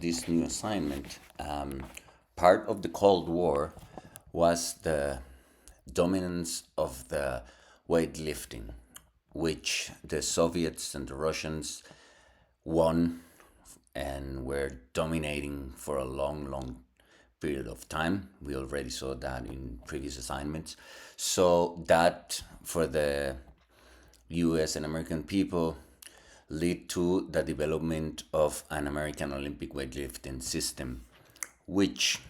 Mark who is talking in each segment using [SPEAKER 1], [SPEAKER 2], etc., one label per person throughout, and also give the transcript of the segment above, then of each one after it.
[SPEAKER 1] this new assignment. Part of the Cold War was the dominance of the weightlifting, which the Soviets and the Russians won and were dominating for a long, long period of time. We already saw that in previous assignments. So that for the US and American people lead to the development of an American Olympic weightlifting system, which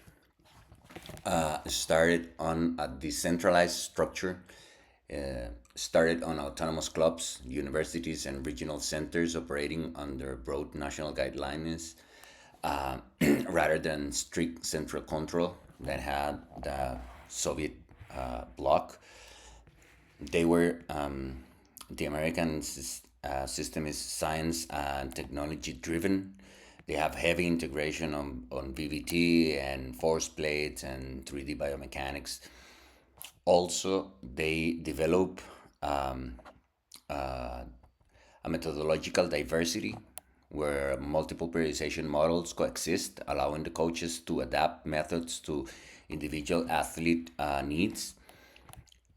[SPEAKER 1] started on a decentralized structure, started on autonomous clubs, universities, and regional centers operating under broad national guidelines rather than strict central control that had the Soviet bloc. They were the American system is science and technology driven. They have heavy integration on VVT and force plates and 3D biomechanics. Also, they develop a methodological diversity where multiple periodization models coexist, allowing the coaches to adapt methods to individual athlete needs.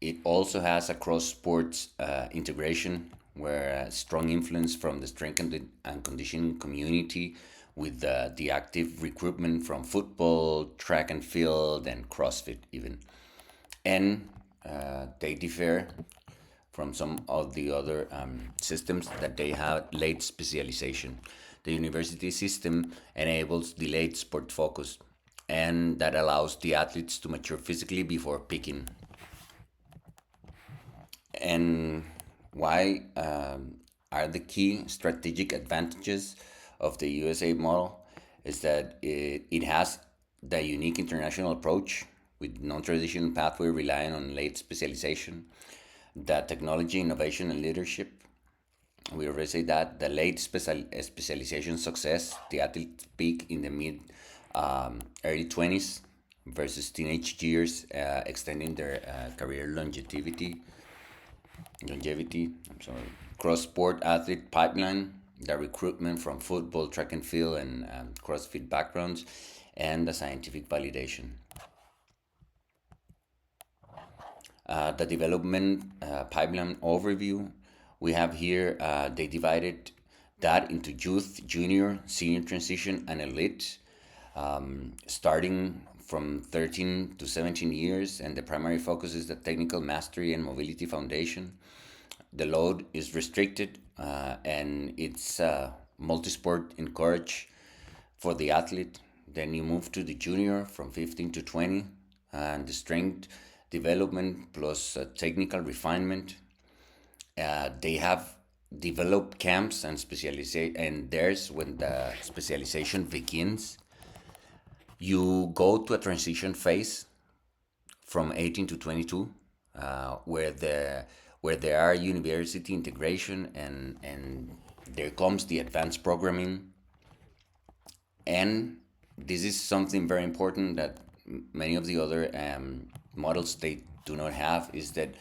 [SPEAKER 1] It also has a cross sports integration where strong influence from the strength and conditioning community with the active recruitment from football, track and field, and CrossFit even. And they differ from some of the other systems that they have late specialization. The university system enables delayed sport focus, and that allows the athletes to mature physically before peaking. And why are the key strategic advantages of the USA model is that it has the unique international approach with non-traditional pathway relying on late specialization, the technology, innovation, and leadership. We already say that the late specialization success, the athletes peak in the mid early 20s versus teenage years, extending their career longevity. I'm sorry. Cross sport athlete pipeline, the recruitment from football, track and field, and CrossFit backgrounds, and the scientific validation. The development pipeline overview. We have here, they divided that into youth, junior, senior transition, and elite, starting from 13 to 17 years. And the primary focus is the technical mastery and mobility foundation. The load is restricted and it's multi-sport encouraged for the athlete. Then you move to the junior from 15 to 20, and the strength development plus technical refinement. They have developed camps and specialization, and there's when the specialization begins. You go to a transition phase from 18 to 22, where there are university integration and there comes the advanced programming. And this is something very important that many of the other models they do not have, is that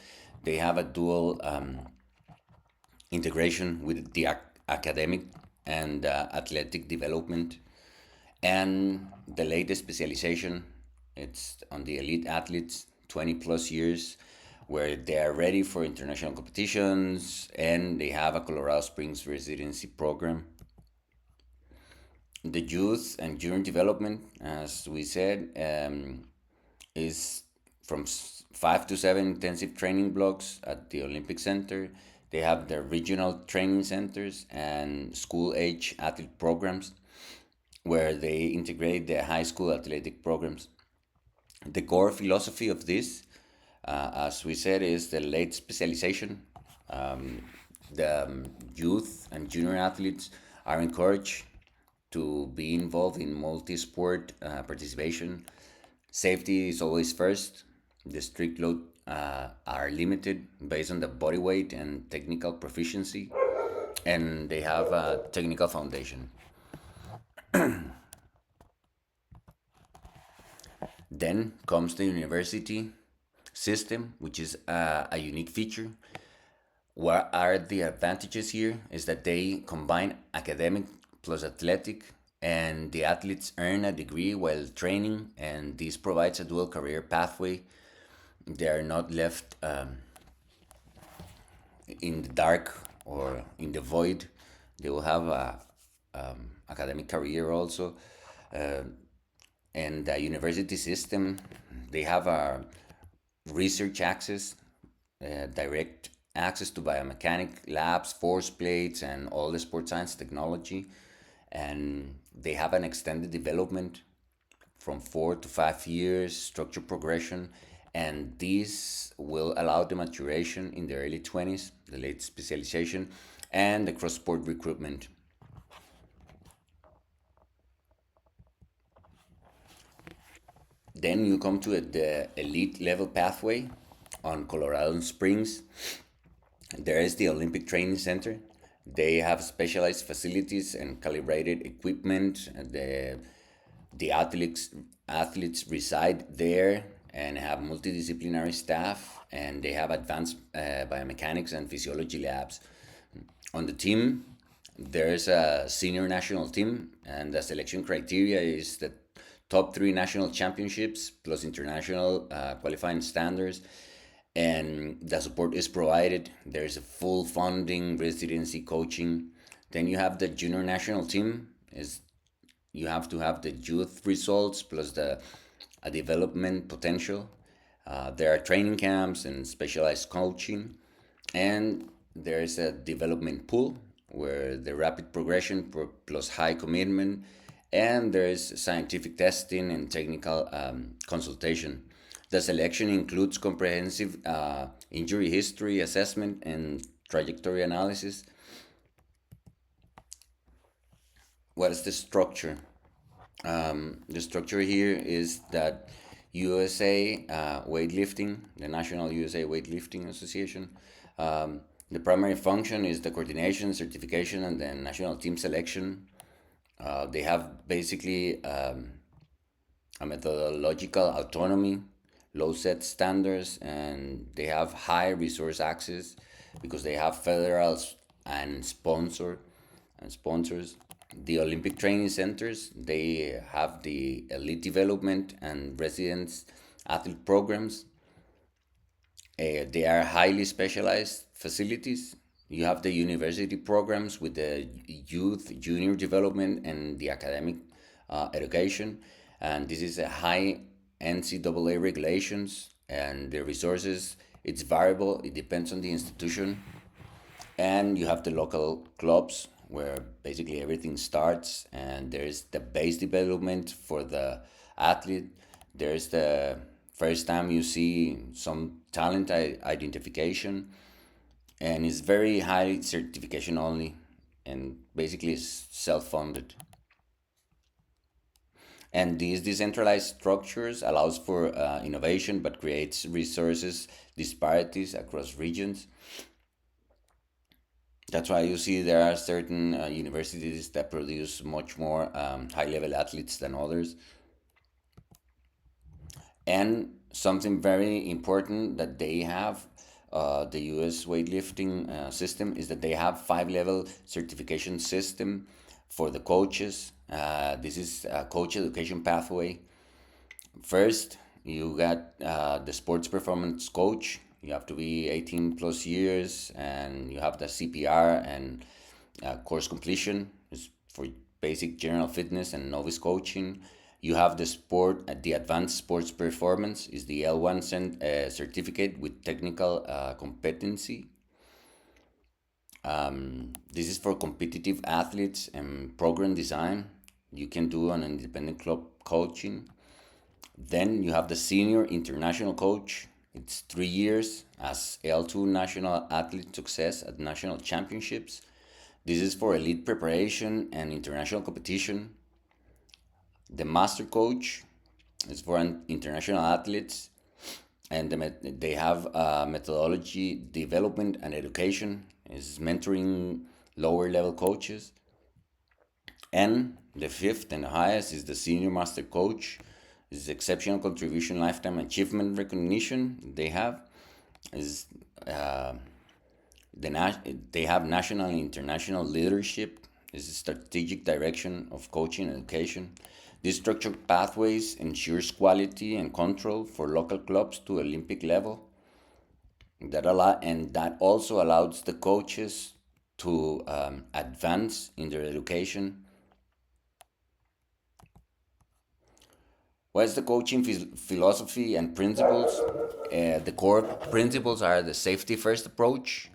[SPEAKER 1] they have a dual integration with the academic and athletic development. And the latest specialization, it's on the elite athletes, 20 plus years, where they are ready for international competitions, and they have a Colorado Springs residency program. The youth and junior development, as we said, is from 5 to 7 intensive training blocks at the Olympic Center. They have the regional training centers and school age athlete programs where they integrate the high school athletic programs. The core philosophy of this, as we said, is the late specialization. The youth and junior athletes are encouraged to be involved in multi-sport participation. Safety is always first. The strict load are limited based on the body weight and technical proficiency, and they have a technical foundation. Then comes the university system, which is a unique feature. What are the advantages here is that they combine academic plus athletic, and the athletes earn a degree while training, and this provides a dual career pathway. They are not left in the dark or in the void. They will have a academic career also, uh, and the university system. They have a research access, direct access to biomechanic labs, force plates, and all the sports science technology. And they have an extended development from 4 to 5 years, structured progression, and this will allow the maturation in the early 20s, the late specialization, and the cross sport recruitment. Then you come to the elite level pathway on Colorado Springs. There is the Olympic Training Center. They have specialized facilities and calibrated equipment. The athletes reside there and have multidisciplinary staff, and they have advanced biomechanics and physiology labs. On the team, there's a senior national team, and the selection criteria is the top three national championships plus international qualifying standards, and the support is provided. There's a full funding, residency, coaching. Then you have the junior national team. Is You have to have the youth results plus the a development potential. There are training camps and specialized coaching, and there is a development pool where the rapid progression plus high commitment, and there is scientific testing and technical consultation. The selection includes comprehensive injury history assessment and trajectory analysis. What is the structure? The structure here is that USA weightlifting, the National USA Weightlifting Association, the primary function is the coordination, certification, and then national team selection. They have basically a methodological autonomy, low set standards, and they have high resource access because they have federals and sponsors. The Olympic training centers, they have the elite development and residence athlete programs. They are highly specialized facilities. You have the university programs with the youth, junior development, and the academic education. And this is a high NCAA regulations, and the resources, it's variable, it depends on the institution. And you have the local clubs where basically everything starts, and there's the base development for the athlete. There's the first time you see some talent identification, and it's very high certification only, and basically it's self-funded. And these decentralized structures allows for innovation but creates resources disparities across regions. That's why you see there are certain universities that produce much more high level athletes than others. And something very important that they have, the US weightlifting system, is that they have 5 level certification system for the coaches. This is a coach education pathway. First, you got the sports performance coach. You have to be 18 plus years, and you have the CPR and course completion is for basic general fitness and novice coaching. You have the advanced sports performance is the L1 certificate with technical competency. This is for competitive athletes and program design. You can do an independent club coaching. Then you have the senior international coach. It's 3 years as L2 national athlete success at national championships. This is for elite preparation and international competition. The master coach is for international athletes, and they have methodology development and education, is mentoring lower level coaches. And the fifth and highest is the senior master coach. This is exceptional contribution lifetime achievement recognition. They have is they have national and international leadership. is the strategic direction of coaching and education. These structured pathways ensures quality and control for local clubs to Olympic level. That also allows the coaches to advance in their education. What is the coaching philosophy and principles? The core principles are the safety first approach.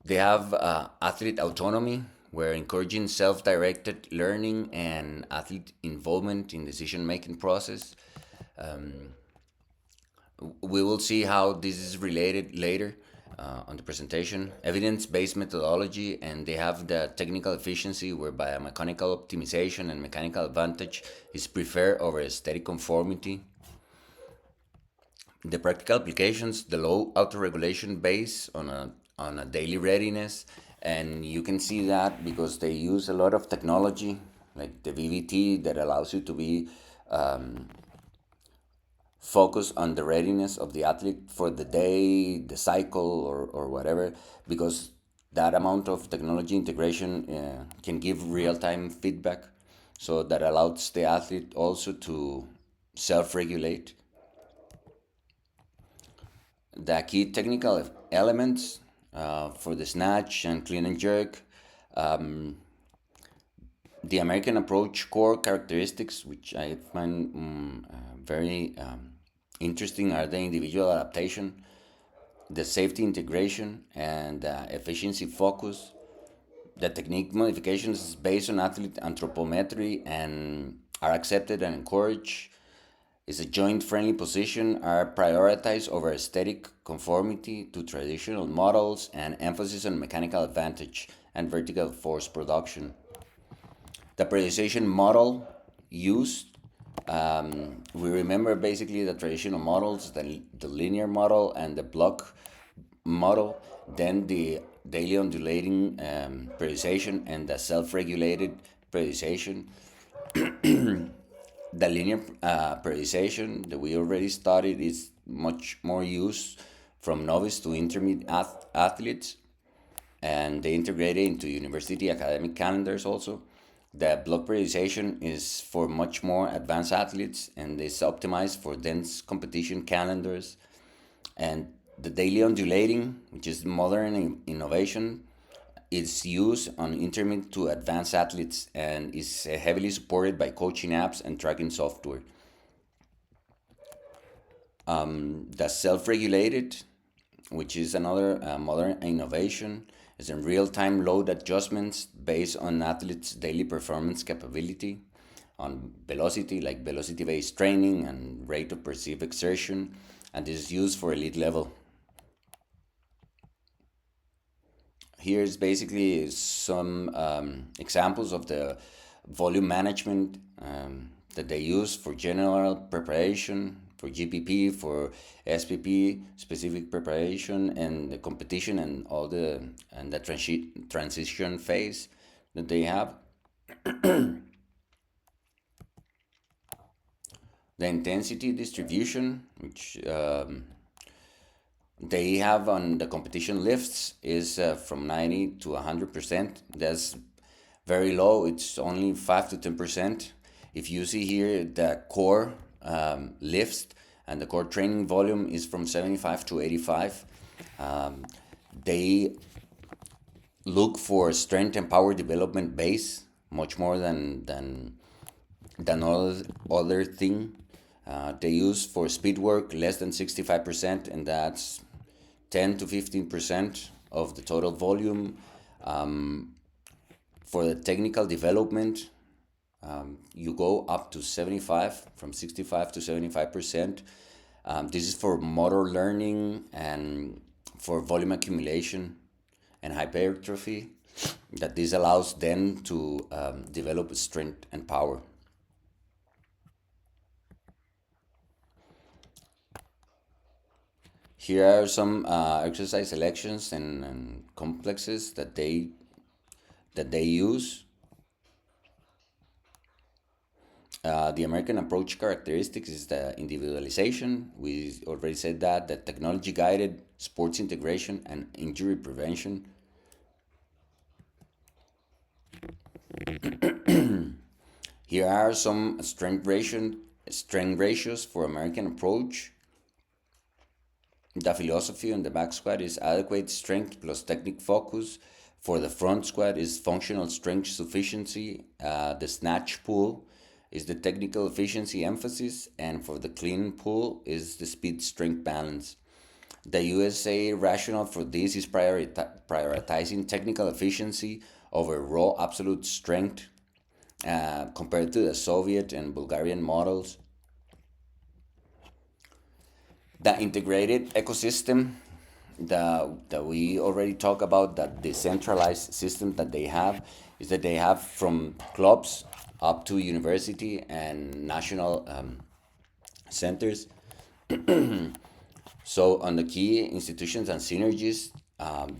[SPEAKER 1] They have athlete autonomy, where encouraging self-directed learning and athlete involvement in decision-making process. We will see how this is related later on the presentation. Evidence-based methodology, and they have the technical efficiency, whereby a mechanical optimization and mechanical advantage is preferred over aesthetic conformity. The practical applications, the low auto-regulation base on a daily readiness, and you can see that because they use a lot of technology like the VVT that allows you to be focused on the readiness of the athlete for the day, the cycle, or whatever, because that amount of technology integration can give real-time feedback, so that allows the athlete also to self-regulate. The key technical elements for the snatch and clean and jerk, the American approach core characteristics, which I find very interesting, are the individual adaptation, the safety integration, and efficiency focus. The technique modifications is based on athlete anthropometry and are accepted and encouraged. Is a joint friendly position, are prioritized over aesthetic conformity to traditional models, and emphasis on mechanical advantage and vertical force production. The periodization model used, we remember basically the traditional models, the linear model and the block model, then the daily undulating periodization and the self-regulated periodization. The linear periodization that we already studied is much more used from novice to intermediate athletes, and they integrate it into university academic calendars also. The block periodization is for much more advanced athletes and is optimized for dense competition calendars. And the daily undulating, which is modern innovation, is used on intermediate to advanced athletes and is heavily supported by coaching apps and tracking software. The self-regulated, which is another modern innovation, is in real-time load adjustments based on athletes' daily performance capability, on velocity, like velocity-based training and rate of perceived exertion, and this is used for elite level. Here's basically some examples of the volume management that they use for general preparation, for GPP, for SPP, specific preparation, and the competition, and all the transition phase that they have. The intensity distribution, which they have on the competition lifts, is from 90 to 100%. That's very low. It's only 5 to 10%. If you see here, the core lifts and the core training volume is from 75 to 85. They look for strength and power development base much more than other thing. They use for speed work less than 65%, and that's 10 to 15% of the total volume. For the technical development, you go up to 75, from 65 to 75%. This is for motor learning and for volume accumulation and hypertrophy, that this allows them to develop strength and power. Here are some exercise selections and complexes that they use. The American approach characteristics is the individualization. We already said that. The technology guided sports integration and injury prevention. Here are some strength ratios for American approach. The philosophy on the back squat is adequate strength plus technique focus. For the front squat is functional strength sufficiency. The snatch pull is the technical efficiency emphasis, and for the clean pull is the speed strength balance. The USA rationale for this is prioritizing technical efficiency over raw absolute strength compared to the Soviet and Bulgarian models. The integrated ecosystem that we already talked about, that decentralized system that they have, is that they have from clubs up to university and national centers. So on the key institutions and synergies,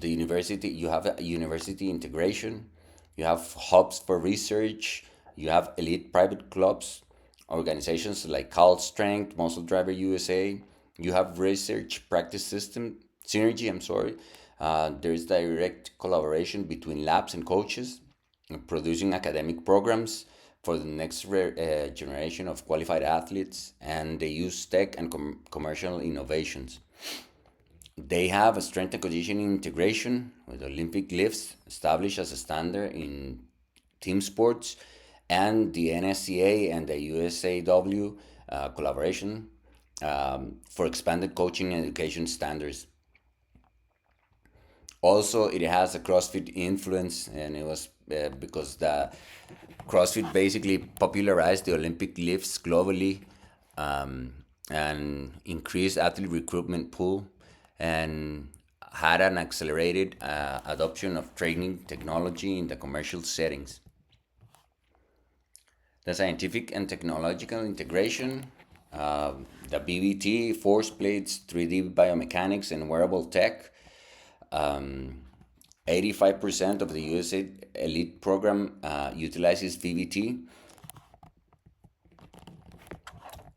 [SPEAKER 1] the university, you have a university integration, you have hubs for research, you have elite private clubs, organizations like Carl Strength, Muscle Driver USA, you have research practice system synergy. I'm sorry. There's direct collaboration between labs and coaches, producing academic programs for the next generation of qualified athletes, and they use tech and commercial innovations. They have a strength and conditioning integration with Olympic lifts established as a standard in team sports, and the NSCA and the USAW collaboration for expanded coaching and education standards. Also, it has a CrossFit influence, and it was because the CrossFit basically popularized the Olympic lifts globally, and increased athlete recruitment pool, and had an accelerated adoption of training technology in the commercial settings. The scientific and technological integration, the BBT, force plates, 3D biomechanics, and wearable tech. 85% of the USA Elite program utilizes VBT.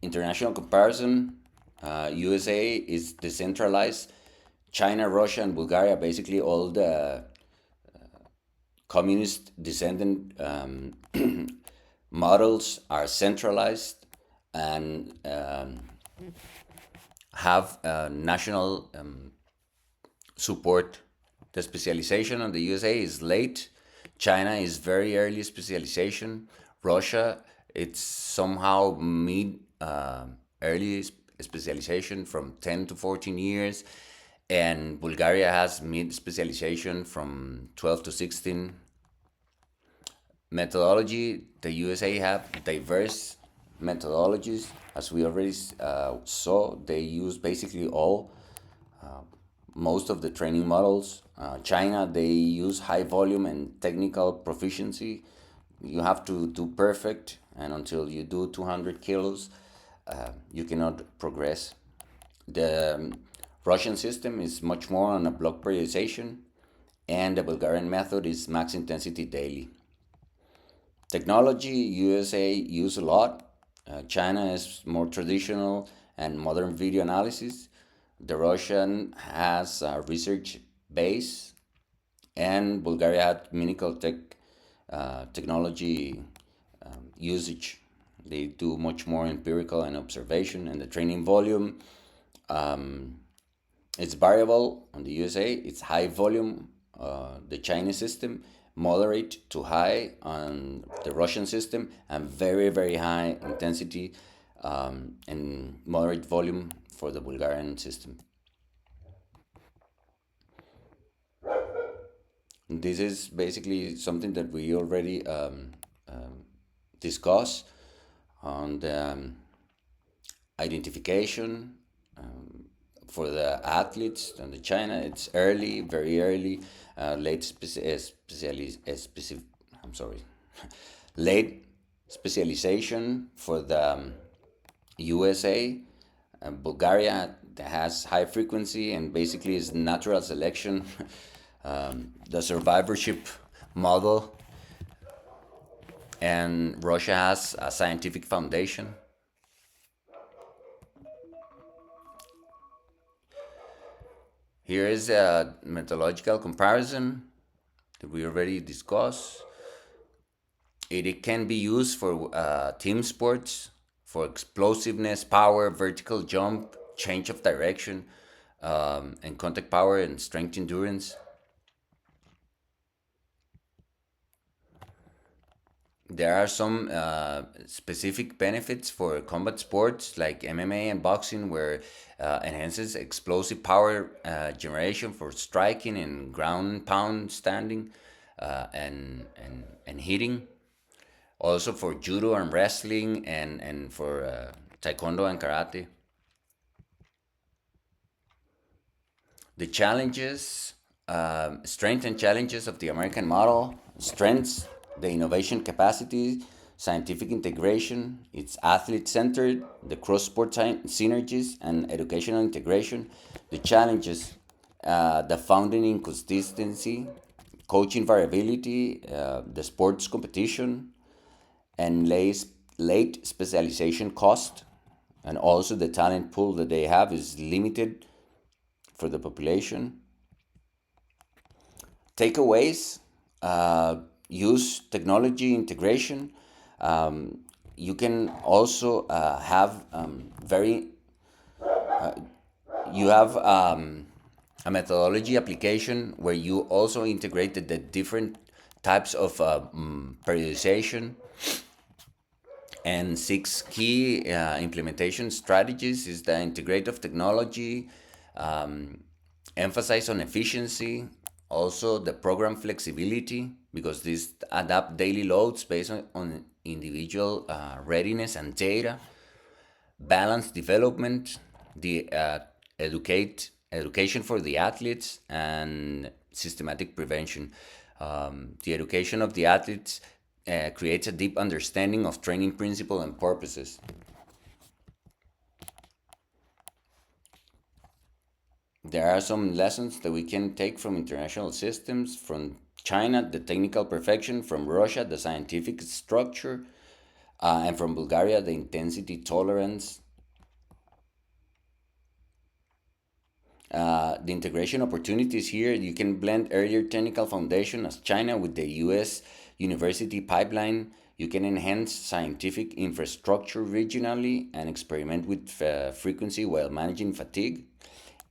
[SPEAKER 1] International comparison, USA is decentralized. China, Russia, and Bulgaria, basically all the communist descendant models are centralized and have national support. The specialization on the USA is late. China is very early specialization. Russia, it's somehow mid early specialization from 10 to 14 years. And Bulgaria has mid specialization from 12 to 16. Methodology, the USA have diverse methodologies. As we already saw, they use basically all most of the training models. China, they use high volume and technical proficiency. You have to do perfect, and until you do 200 kilos, you cannot progress. The Russian system is much more on a block periodization, and the Bulgarian method is max intensity daily. Technology, USA use a lot. China is more traditional and modern video analysis. The Russian has a research base, and Bulgaria had medical technology usage. They do much more empirical and observation, and the training volume, it's variable on the USA. It's high volume, the Chinese system, moderate to high on the Russian system, and very, very high intensity and moderate volume for the Bulgarian system. This is basically something that we already discussed on the identification for the athletes and the China. It's early, very early, late I'm sorry, late specialization for the USA. Bulgaria has high frequency and basically is natural selection. The survivorship model, and Russia has a scientific foundation. Here is a methodological comparison that we already discussed. It can be used for team sports, for explosiveness, power, vertical jump, change of direction, and contact power and strength endurance. There are some specific benefits for combat sports like MMA and boxing, where enhances explosive power generation for striking and ground and pound standing and hitting. Also for judo and wrestling and for taekwondo and karate. The challenges, strengths and challenges of the American model: strengths, the innovation capacity, scientific integration, it's athlete centered, the cross sport synergies, and educational integration. The challenges, the founding inconsistency, coaching variability, the sports competition, and late specialization cost, and also the talent pool that they have is limited for the population. Takeaways: use technology integration. Um, you can also have very you have a methodology application where you also integrated the different types of periodization. And six key implementation strategies is the integrative technology, um, emphasize on efficiency, also the program flexibility, because this adapt daily loads based on individual readiness and data, balance development, the education for the athletes, and systematic prevention. The education of the athletes creates a deep understanding of training principle and purposes. There are some lessons that we can take from international systems: from China, the technical perfection; from Russia, the scientific structure; and from Bulgaria, the intensity tolerance. The integration opportunities here: you can blend earlier technical foundation as China with the US university pipeline. You can enhance scientific infrastructure regionally and experiment with frequency while managing fatigue.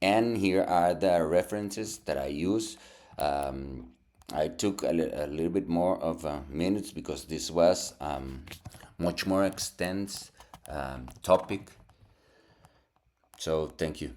[SPEAKER 1] And here are the references that I use. I took a little bit more of minutes because this was much more extensive topic. So thank you.